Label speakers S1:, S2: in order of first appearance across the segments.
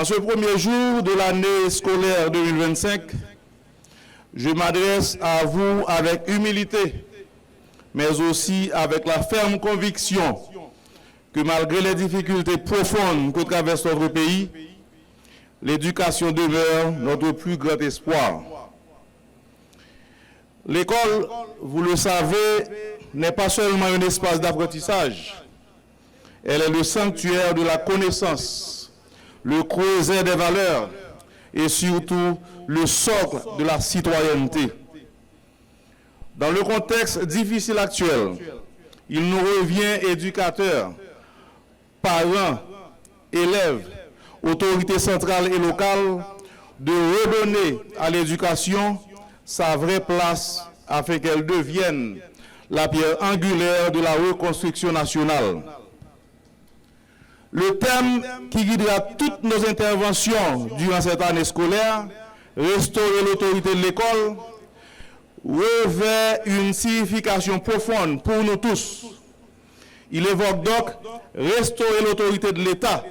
S1: En ce premier jour de l'année scolaire 2025, je m'adresse à vous avec humilité, mais aussi avec la ferme conviction que malgré les difficultés profondes que traverse notre pays, l'éducation demeure notre plus grand espoir. L'école, vous le savez, n'est pas seulement un espace d'apprentissage. Elle est le sanctuaire de la connaissance, le creuset des valeurs et surtout le socle de la citoyenneté. Dans le contexte difficile actuel, il nous revient, éducateurs, parents, élèves, autorités centrales et locales, de redonner à l'éducation sa vraie place afin qu'elle devienne la pierre angulaire de la reconstruction nationale. Le thème qui guidera toutes nos interventions durant cette année scolaire, restaurer l'autorité de l'école, revêt une signification profonde pour nous tous. Il évoque donc restaurer l'autorité de l'État,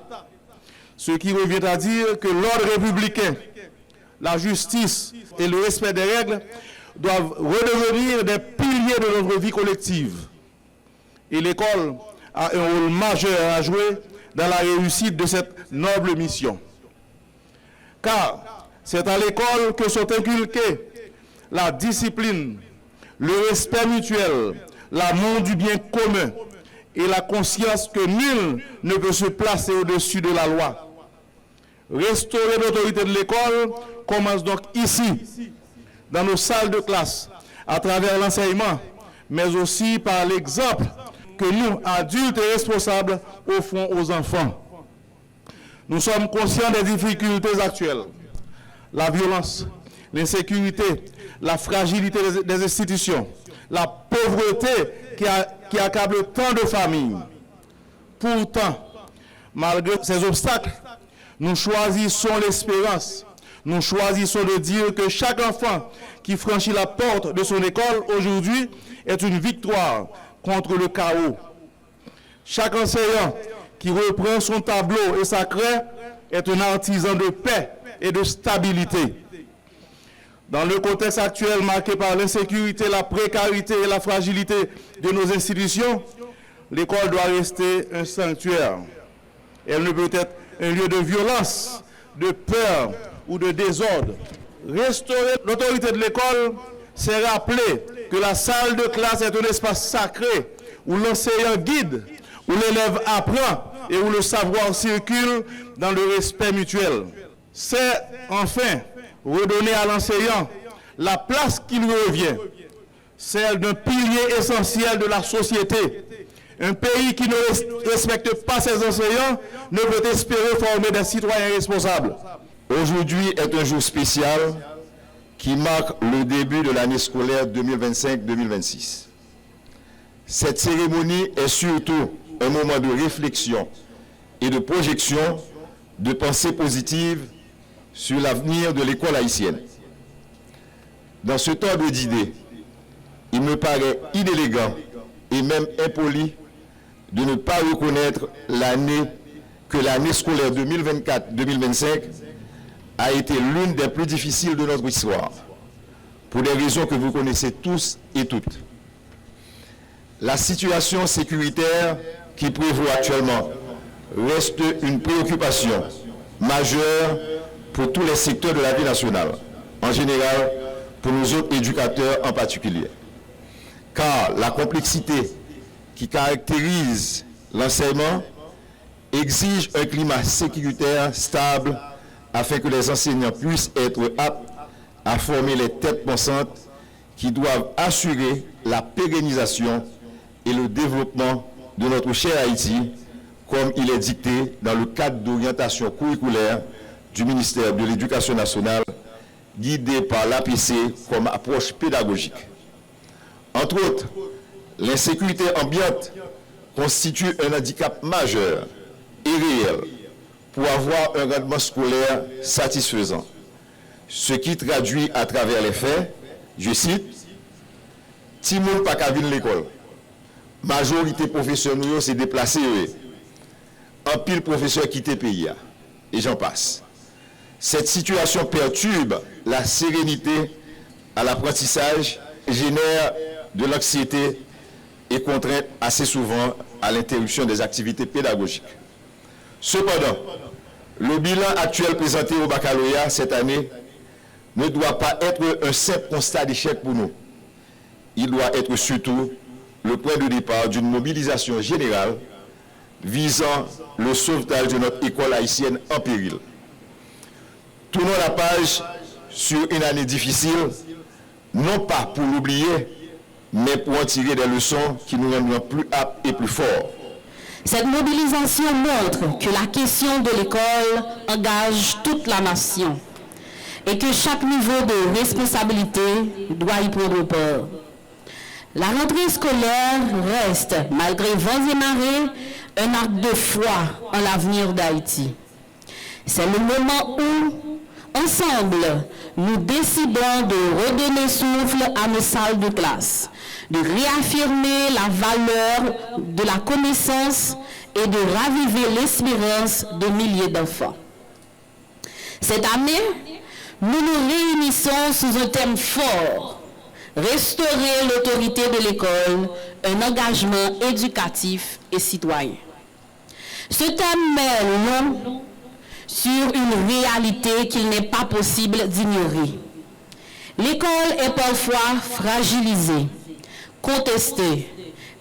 S1: ce qui revient à dire que l'ordre républicain, la justice et le respect des règles doivent redevenir des piliers de notre vie collective. Et l'école a un rôle majeur à jouer dans la réussite de cette noble mission. Car c'est à l'école que sont inculqués la discipline, le respect mutuel, l'amour du bien commun et la conscience que nul ne peut se placer au-dessus de la loi. Restaurer l'autorité de l'école commence donc ici, dans nos salles de classe, à travers l'enseignement, mais aussi par l'exemple que nous, adultes et responsables, offrons aux enfants. Nous sommes conscients des difficultés actuelles. La violence, l'insécurité, la fragilité des institutions, la pauvreté qui accable tant de familles. Pourtant, malgré ces obstacles, nous choisissons l'espérance. Nous choisissons de dire que chaque enfant qui franchit la porte de son école aujourd'hui est une victoire contre le chaos. Chaque enseignant qui reprend son tableau et sa craie est un artisan de paix et de stabilité. Dans le contexte actuel marqué par l'insécurité, la précarité et la fragilité de nos institutions, l'école doit rester un sanctuaire. Elle ne peut être un lieu de violence, de peur ou de désordre. Restaurer l'autorité de l'école, c'est rappeler que la salle de classe est un espace sacré où l'enseignant guide, où l'élève apprend et où le savoir circule dans le respect mutuel. C'est enfin redonner à l'enseignant la place qui lui revient, celle d'un pilier essentiel de la société. Un pays qui ne respecte pas ses enseignants ne peut espérer former des citoyens responsables.
S2: Aujourd'hui est un jour spécial qui marque le début de l'année scolaire 2025-2026. Cette cérémonie est surtout un moment de réflexion et de projection de pensée positive sur l'avenir de l'école haïtienne. Dans ce temps d'idées, il me paraît inélégant et même impoli de ne pas reconnaître que l'année scolaire 2024-2025 a été l'une des plus difficiles de notre histoire, pour des raisons que vous connaissez tous et toutes. La situation sécuritaire qui prévaut actuellement reste une préoccupation majeure pour tous les secteurs de la vie nationale, en général pour nos autres éducateurs en particulier. Car la complexité qui caractérise l'enseignement exige un climat sécuritaire stable afin que les enseignants puissent être aptes à former les têtes pensantes qui doivent assurer la pérennisation et le développement de notre cher Haïti, comme il est dicté dans le cadre d'orientation curriculaire du ministère de l'Éducation nationale, guidé par l'APC comme approche pédagogique. Entre autres, l'insécurité ambiante constitue un handicap majeur et réel pour avoir un rendement scolaire satisfaisant. Ce qui traduit à travers les faits, je cite, « Timoun pa ka vin l'école. Majorité professionnelle s'est déplacée. En pile professeur quitté pays. et j'en passe. Cette situation perturbe la sérénité à l'apprentissage, génère de l'anxiété et contraint assez souvent à l'interruption des activités pédagogiques. Cependant, le bilan actuel présenté au baccalauréat cette année ne doit pas être un simple constat d'échec pour nous. Il doit être surtout le point de départ d'une mobilisation générale visant le sauvetage de notre école haïtienne en péril. Tournons la page sur une année difficile, non pas pour l'oublier, mais pour en tirer des leçons qui nous rendront plus aptes et plus forts.
S3: Cette mobilisation montre que la question de l'école engage toute la nation et que chaque niveau de responsabilité doit y prendre part. La rentrée scolaire reste, malgré vents et marées, un acte de foi en l'avenir d'Haïti. C'est le moment où, ensemble, nous décidons de redonner souffle à nos salles de classe, de réaffirmer la valeur de la connaissance et de raviver l'espérance de milliers d'enfants. Cette année, nous nous réunissons sous un thème fort: restaurer l'autorité de l'école, un engagement éducatif et citoyen. Ce thème met l'eau sur une réalité qu'il n'est pas possible d'ignorer. L'école est parfois fragilisée, contestée,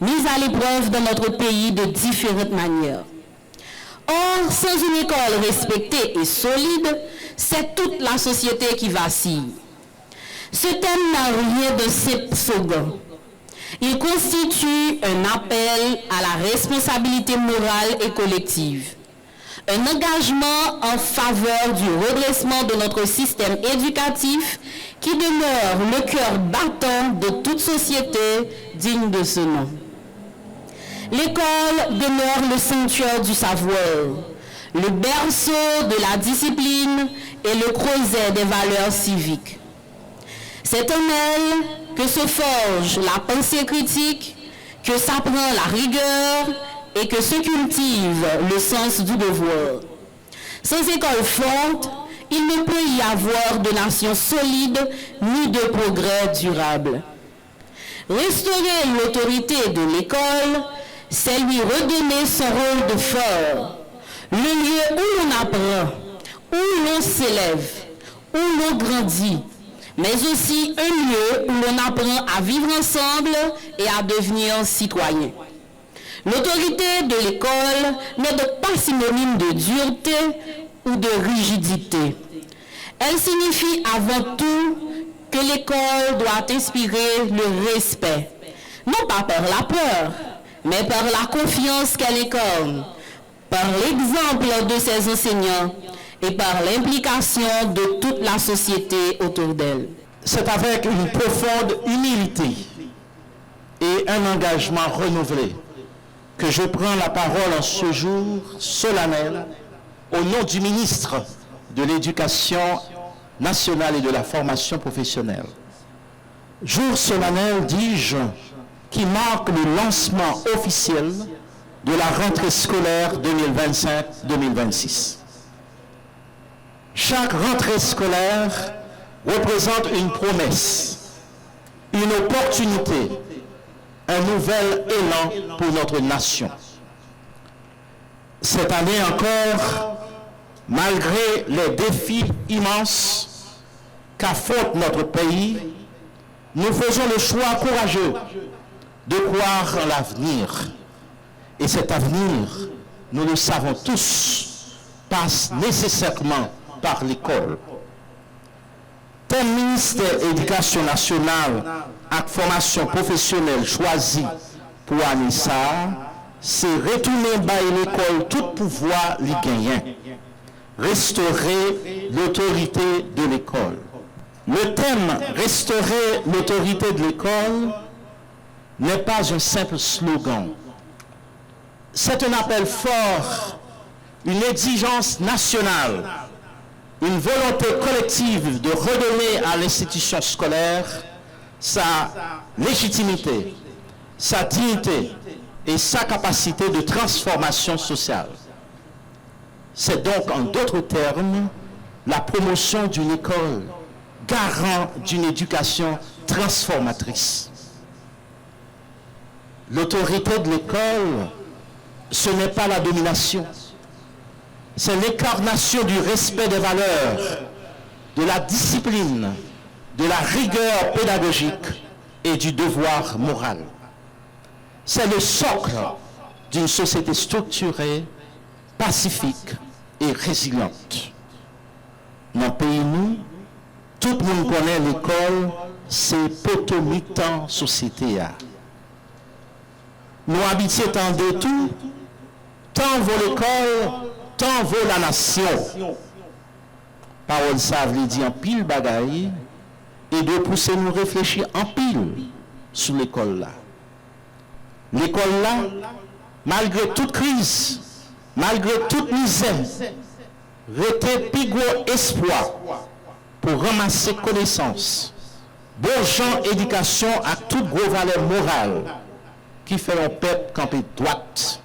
S3: mise à l'épreuve dans notre pays de différentes manières. Or, sans une école respectée et solide, c'est toute la société qui vacille. Ce thème n'a rien de simple slogan. Il constitue un appel à la responsabilité morale et collective, un engagement en faveur du redressement de notre système éducatif qui demeure le cœur battant de toute société digne de ce nom. L'école demeure le sanctuaire du savoir, le berceau de la discipline et le creuset des valeurs civiques. C'est en elle que se forge la pensée critique, que s'apprend la rigueur et que se cultive le sens du devoir. Sans école forte, il ne peut y avoir de nation solide ni de progrès durable. Restaurer l'autorité de l'école, c'est lui redonner son rôle de fort, le lieu où l'on apprend, où l'on s'élève, où l'on grandit, mais aussi un lieu où l'on apprend à vivre ensemble et à devenir citoyen. L'autorité de l'école n'est donc pas synonyme de dureté ou de rigidité. Elle signifie avant tout que l'école doit inspirer le respect, non pas par la peur, mais par la confiance qu'elle incarne, par l'exemple de ses enseignants et par l'implication de toute la société autour d'elle.
S4: C'est avec une profonde humilité et un engagement renouvelé que je prends la parole en ce jour solennel au nom du ministre de l'Éducation nationale et de la formation professionnelle. Jour solennel, dis-je, qui marque le lancement officiel de la rentrée scolaire 2025-2026. Chaque rentrée scolaire représente une promesse, une opportunité, un nouvel élan pour notre nation. Cette année encore, malgré les défis immenses qu'affronte notre pays, nous faisons le choix courageux de croire en l'avenir. Et cet avenir, nous le savons tous, passe nécessairement par l'école. Thème ministère Éducation nationale et formation professionnelle choisi pour Anissa, c'est retourner par l'école tout pouvoir li gagnant, restaurer l'autorité de l'école. Le thème restaurer l'autorité de l'école n'est pas un simple slogan. C'est un appel fort, une exigence nationale, une volonté collective de redonner à l'institution scolaire sa légitimité, sa dignité et sa capacité de transformation sociale. C'est donc, en d'autres termes, la promotion d'une école garant d'une éducation transformatrice. L'autorité de l'école, ce n'est pas la domination, c'est l'incarnation du respect des valeurs, de la discipline, de la rigueur pédagogique et du devoir moral. C'est le socle d'une société structurée, pacifique et résiliente. Dans le pays, nous, tout le monde connaît l'école, c'est potomitan société. Nous habitons tant de tout, tant vaut l'école, tant vaut la nation. Parole ça veut dire en pile bagaille et de pousser nous réfléchir en pile sur l'école là. L'école là, malgré toute crise, malgré toute misère, était plus gros espoir pour ramasser connaissances, bon genre éducation à toute grosse valeur morale qui fait un peuple camper droite.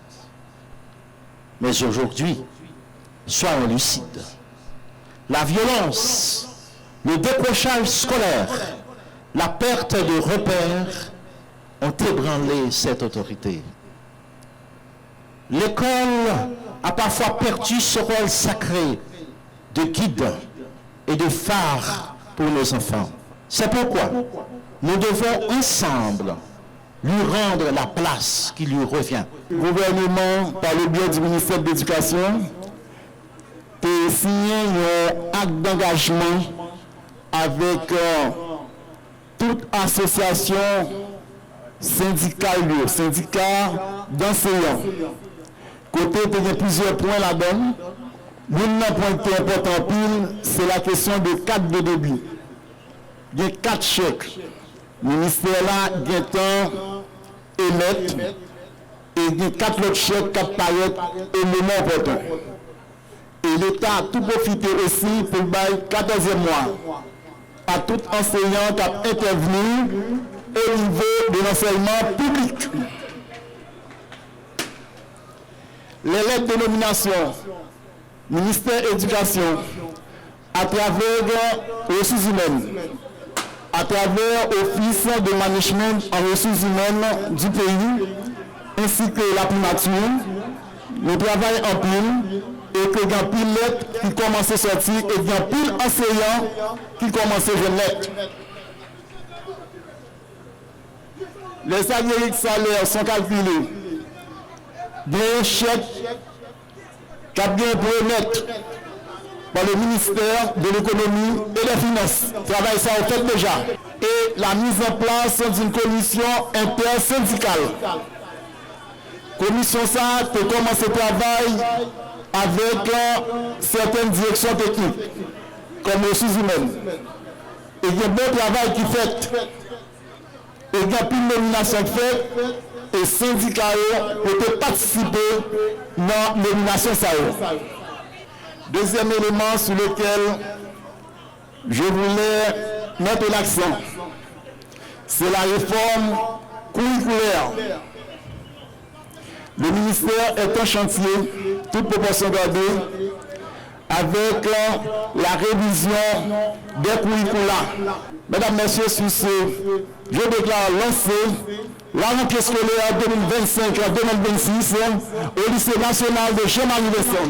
S4: Mais aujourd'hui, soyons lucides. La violence, le décrochage scolaire, la perte de repères ont ébranlé cette autorité. L'école a parfois perdu ce rôle sacré de guide et de phare pour nos enfants. C'est pourquoi nous devons ensemble lui rendre la place qui lui revient.
S5: Le gouvernement, par le biais du ministère de l'Éducation, a signé un acte d'engagement avec toute association syndicale, syndicat d'enseignants. Côté, il y a plusieurs points là-dedans. L'un des points qui est important, c'est la question de 4 de débit. Il y a 4 chèques. Le ministère là, il y a temps émettre et il y a 4 autres chèques qui apparaissent au moment opportun. Et l'État a tout profité aussi pour le 14e mois à tout enseignant qui a intervenu au niveau de l'enseignement public. Les lettres de nomination, ministère de l'Éducation, à travers ressources humaines, à travers l'Office de management en ressources humaines du pays, ainsi que la primature, le travail en pile, et que il y a pile lettres qui commencent à sortir, et il y a pile enseignants qui commencent à jeune lettres. Les salaires sont calculés. Des chèques qui ont bien pour émettre par le ministère de l'économie et des finances. Travail ça au fait déjà. Et la mise en place d'une commission intersyndicale. Commission ça peut commencer le travail avec certaines directions techniques, comme les ressources humaines. Et il y a un bon travail qui est fait. Et il y a plus de nomination faite. Et syndicats peuvent participer dans la nomination. Deuxième élément sur lequel je voulais mettre l'accent, c'est la réforme curriculaire. Le ministère est en chantier, toute proportion gardée, avec la révision des curricula. Mesdames, Messieurs, sur ce, je déclare lancer la rentrée scolaire 2025-2026 au lycée national de Jean-Marie Besson.